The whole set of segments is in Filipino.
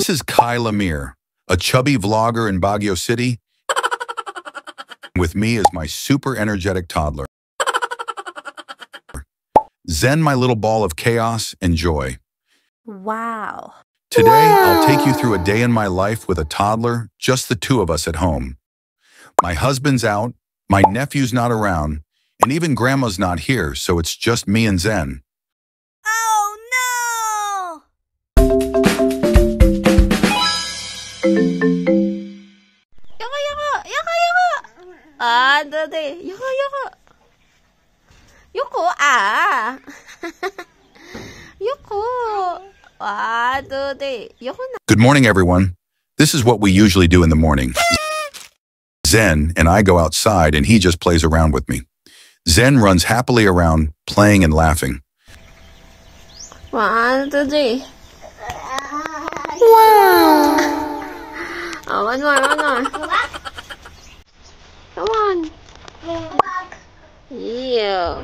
This is Kai Lemire, a chubby vlogger in Baguio City. With me is my super energetic toddler. Zen, my little ball of chaos and joy. Wow. Today, I'll take you through a day in my life with a toddler, just the two of us at home. My husband's out, my nephew's not around, and even grandma's not here, so it's just me and Zen. Oh no! Yaka yaka! Yaka yaka! Ah, dade. Yaka yaka! Yoko ah! Yoko! Ah, dade. Yoko na. Good morning, everyone. This is what we usually do in the morning. Zen and I go outside and he just plays around with me. Zen runs happily around, playing and laughing. 1, 2, 3. Wow! Oh, one more. Come on. Yeah.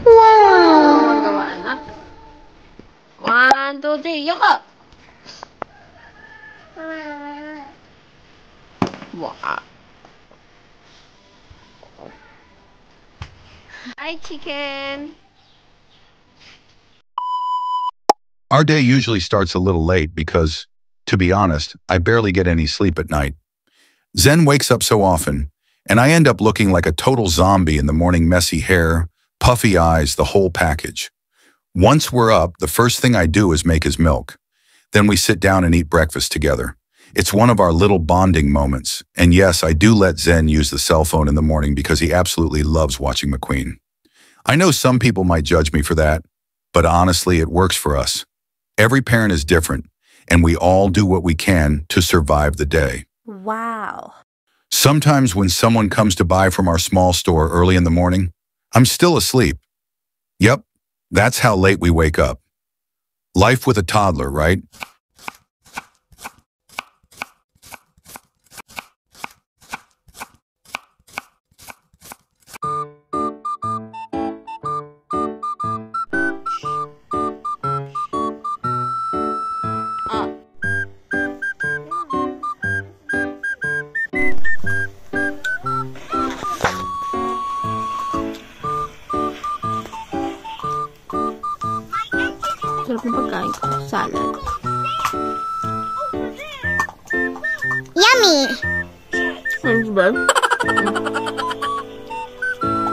Wow! Magawa, anak. 1, 2, 3. Yoko! Wow. Hi, chicken. Our day usually starts a little late because, to be honest, I barely get any sleep at night. Zen wakes up so often, and I end up looking like a total zombie in the morning. Messy hair, puffy eyes, the whole package. Once we're up, the first thing I do is make his milk. Then we sit down and eat breakfast together. It's one of our little bonding moments. And yes, I do let Zen use the cell phone in the morning because he absolutely loves watching McQueen. I know some people might judge me for that, but honestly, it works for us. Every parent is different, and we all do what we can to survive the day. Wow. Sometimes when someone comes to buy from our small store early in the morning, I'm still asleep. Yep, that's how late we wake up. Life with a toddler, right? Sarap ng pagkain ko. Salad. Yummy! Ano ba?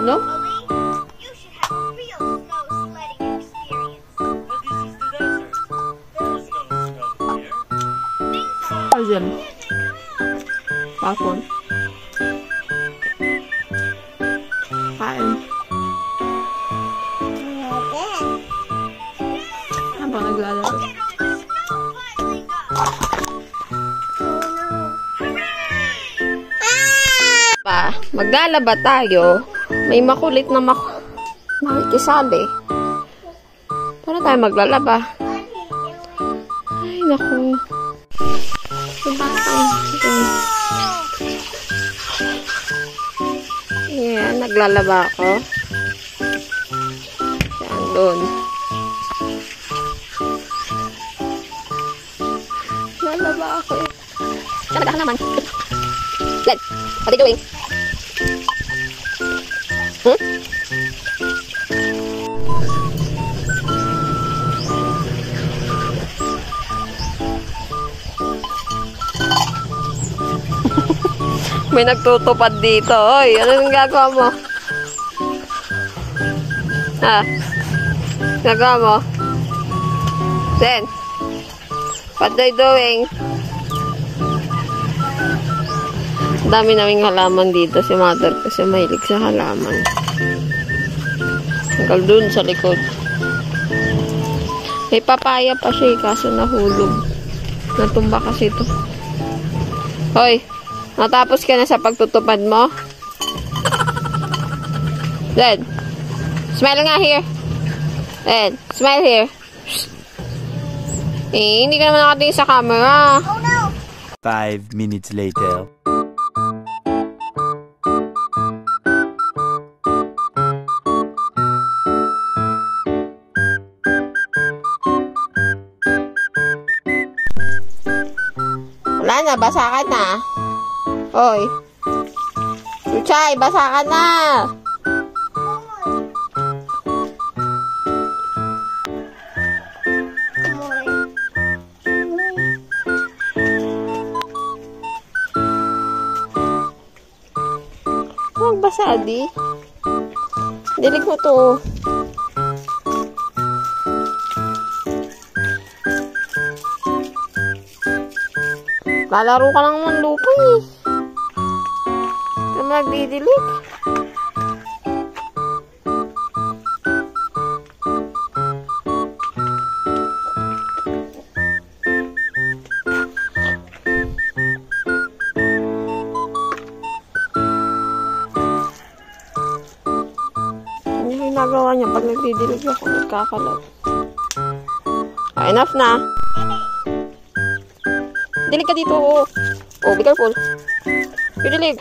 No? You should have a real snow sledding experience. Azim. Papon. Kain. Habang naglalaro. Maglalaba tayo. May makulit na makikisali. Paano tayo maglalaba? Ay, naku. Yeah, naglalaba ako. Yan, doon. Naglalaba ako eh. Siya naman. Len, what are you doing? May nagtutupad dito. Oy, ano yung gagawa mo? Ha? Gagawa mo? Then, what are you doing? Dami naming halaman dito. Si mother kasi mahilig sa halaman. Hanggang dun sa likod. May papaya pa siya kaso nahulog. Natumba kasi ito. Hoy! Natapos ka na sa pagtutupad mo? Red. Smile nga here. Red. Smile here. Eh, hindi ka naman nakatingin sa camera. Oh no! 5 minutes later. na, basa ka na. Oy. Chuchay, basa ka na. Basa, di. Dilig mo to. Lalaro ka lang ng lupa eh. Ito nagdidilig. Ginagawa niya pag nagdidilig ako, nagkakalat. Enough na. Dilig ka dito. Oh, be careful. Dilig.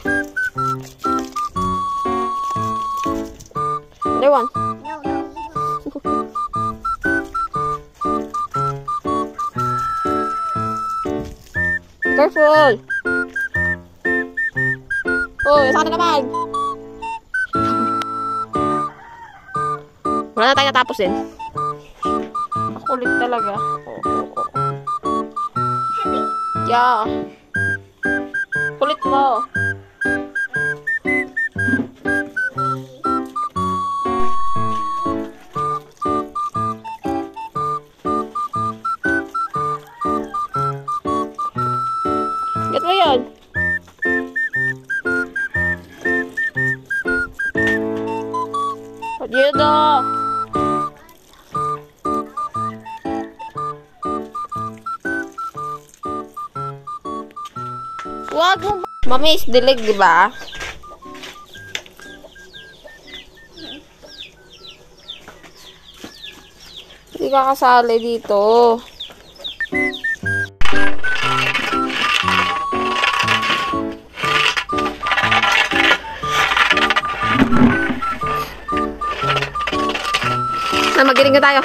Another one. Be careful. Oh, saan na naman? Wala na tayo natapos din. Makulit talaga. Yeah. Kulit mo. Get mo yan. Pagyedo. Wag mo. Mami is dilig, di ba? Hindi ka kasali dito. Na, magiling na tayo.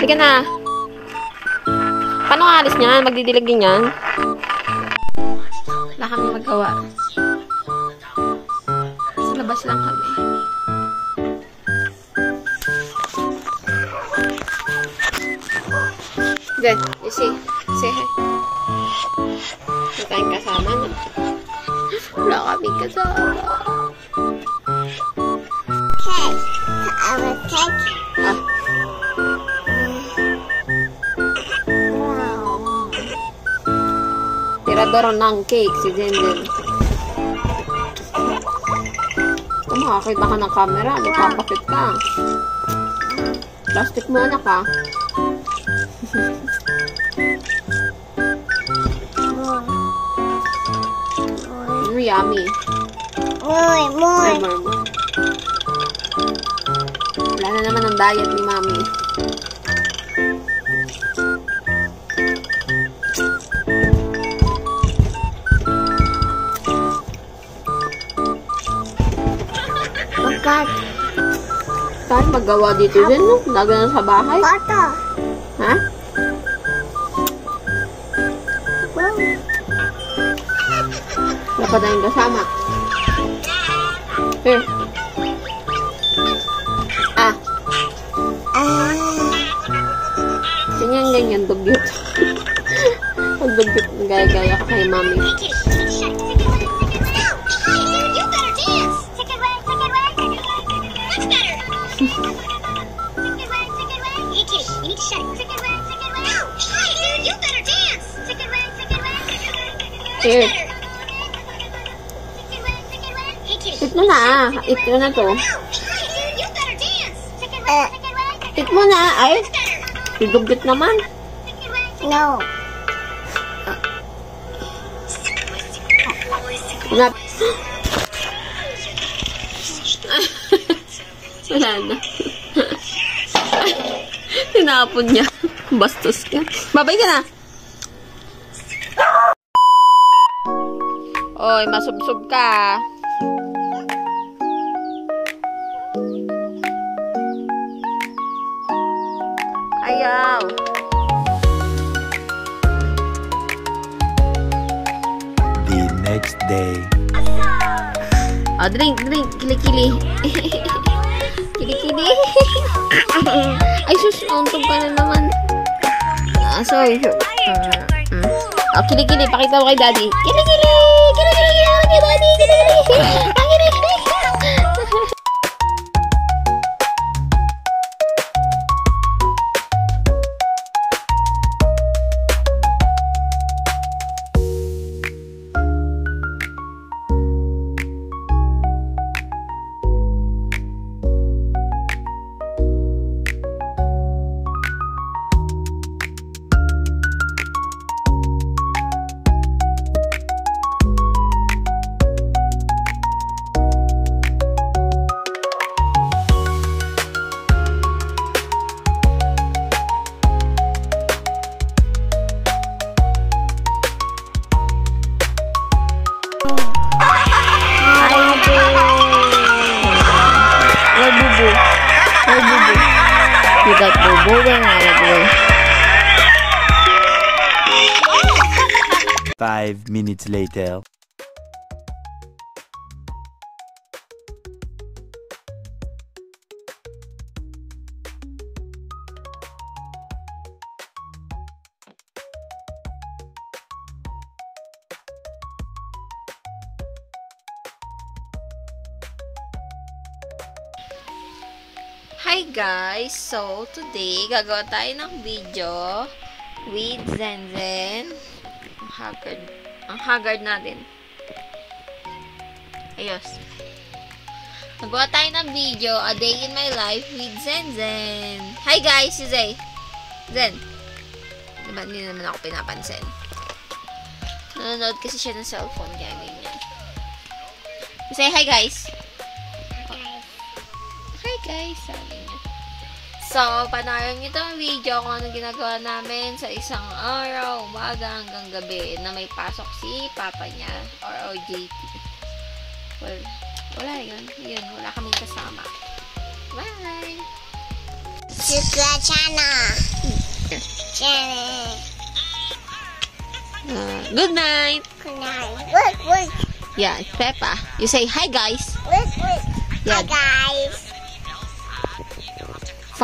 Sige na. Paano nga alis niyan? Magdidilig din yan? Wala kami magawa. Sa labas lang kami. Good. You see? Say hi. Wala tayong kasama na. Wala kaming kasama. Okay. I will take Ah. Tirador ng cake si Jendel. Kung makakita ka ng camera, magpapakit ka. Plastic mo anak ha. Yummy. more. More. Wala na naman ang diet ni Mami. Pagkat. Tayo magawa dito din, no? Laga na sa bahay. Bata. Ha? Wow. Wala pa tayong kasama. Here. Ah. Ganyan, dugyot. Ang dugyot ng gaya-gaya ka kay Mami. Here. Eat mo na. Eat mo na to. Eat mo na. Ay. Dugyot naman. No. Nap. Wala na. Tinapon niya. Bastos ka. Babay ka na. Oy, masubsob ka. Ayaw. day. Oh, drink. Kili-kili. Kili-kili. Ay, sus. Nauntog ka na naman. Sorry. Oh, kili-kili. Pakita mo kay daddy. Kili-kili. Kili-kili. Kay daddy. Kili-kili. You got bobo and nalagay. 5 minutes later. Hi guys! So, today, gagawa tayo ng video with Zenzen. Ang haggard natin. Ayos. Gagawa tayo ng video, a day in my life with Zenzen. Hi guys! Si Zay. Zen. Diba, hindi naman ako pinapansin. Nanonood kasi siya ng cellphone, kaya ganyan. Say hi guys! Hi guys, sabi niya. So, panoorin niyo itong video kung anong ginagawa namin sa isang araw, umaga hanggang gabi na may pasok si papa niya or OJT. Well, wala yun. Yun, wala kaming kasama. Bye! Subscribe channel. Channel. Good night! Good night. Look. Yeah, it's Peppa. You say hi guys! Look. Yeah. Hi guys.